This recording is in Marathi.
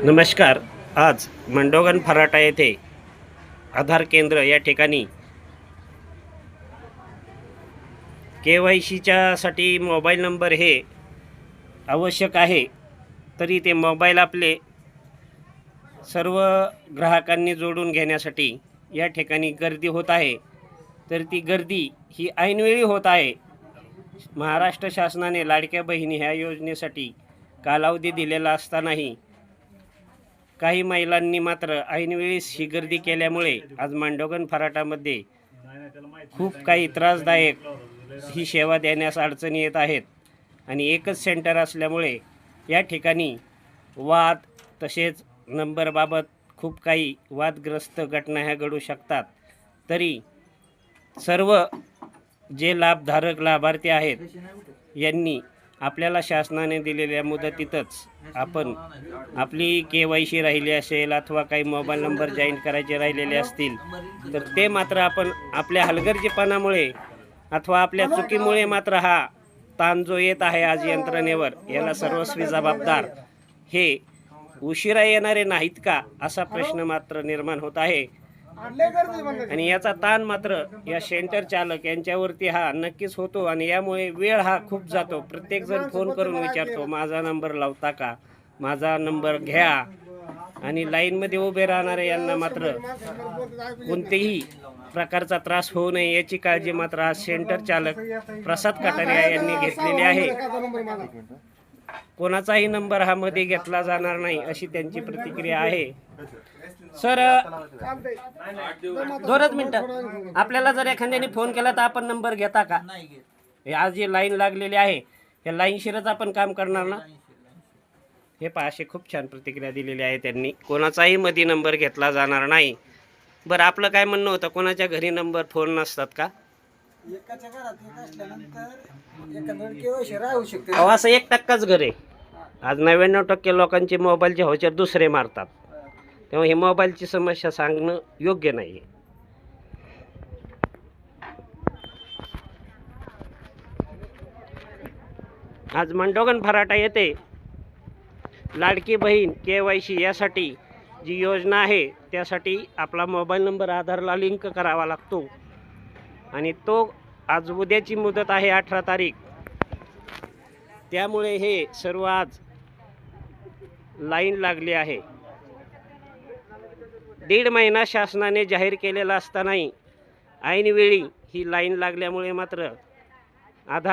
नमस्कार. आज मंडोगन फराटा येथे आधार केंद्र या ठिकाणी KYCच्या साठी मोबाईल नंबर हे आवश्यक आहे. तरी ते मोबाईल आपले सर्व ग्राहकांनी जोडून घेण्यासाठी या ठिकाणी गर्दी होत आहे. तर ती गर्दी ही ऐनवेळी होत आहे. महाराष्ट्र शासनाने लाडक्या बहिणी ह्या योजनेसाठी कालावधी दिलेला असतानाही काही महिलांनी मात्र ऐनवेळीच ही गर्दी केल्यामुळे आज मांडोगन फराटामध्ये खूप काही त्रासदायक ही सेवा देण्यास अडचणी येत आहेत. आणि एकच सेंटर असल्यामुळे या ठिकाणी वाद तसेच नंबरबाबत खूप काही वादग्रस्त घटना ह्या घडू शकतात. तरी सर्व जे लाभार्थी आहेत यांनी आपल्याला शासनाने दिलेल्या मुदतीतच आपण आपली KYC राहिली असेल अथवा काही मोबाईल नंबर जॉईन करायचे राहिलेले असतील तर ते मात्र आपण आपल्या हलगर्जीपणामुळे अथवा आपल्या चुकीमुळे मात्र हा ताण जो येत आहे आज यंत्रणेवर याला सर्वस्वी जबाबदार हे उशिरा येणारे नाहीत का असा प्रश्न मात्र निर्माण होत आहे. आणि याचा ताण मात्र या सेंटर चालक यांच्यावरती हा नक्कीच होतो. आणि यामुळे वेळ हा खूप जातो. प्रत्येकजण फोन करून विचारतो माझा नंबर लावता का, माझा नंबर घ्या. आणि लाईनमध्ये उभे राहणारे यांना मात्र कोणतेही प्रकारचा त्रास होऊ नये याची काळजी मात्र आज सेंटर चालक प्रसाद कटारिया यांनी घेतलेली आहे. कोणाचाही नंबर हा मध्ये घेतला जाणार नाही अशी त्यांची प्रतिक्रिया आहे. सर, 2 मिनिटं. आपल्याला जर एखाद्याने फोन केला तर आपण नंबर घेता का? आज जी लाईन लागलेली आहे या लाईनशीरच आपण काम करणार ना? हे पहा, अशी खूप छान प्रतिक्रिया दिलेली आहे त्यांनी. कोणाचाही मध्ये नंबर घेतला जाणार नाही. बरं, आपलं काय म्हणणं होतं, कोणाच्या घरी नंबर फोन नसतात का? एकाच्या घरात एक असल्यानंतर एखाद्यावर KYC राहू शकते. असं 1% घर आहे. आज 99% लोकांचे मोबाईलचे व्हाउचर दुसरे मारतात. तेव्हा ही मोबाईलची समस्या सांगणं योग्य नाही. आज मंडोगन फराटा येथे लाडकी बहीण KYC यासाठी जी योजना आहे त्यासाठी आपला मोबाईल नंबर आधारला लिंक करावा लागतो. आणि तो आज उद्याची मुदत आहे 18 तारीख. त्यामुळे हे सर्व आज लाईन लागली आहे. 1.5 महिना शासनाने जाहीर केलेला असतानाही ऐनवेळी ही लाईन लागल्यामुळे मात्र आधार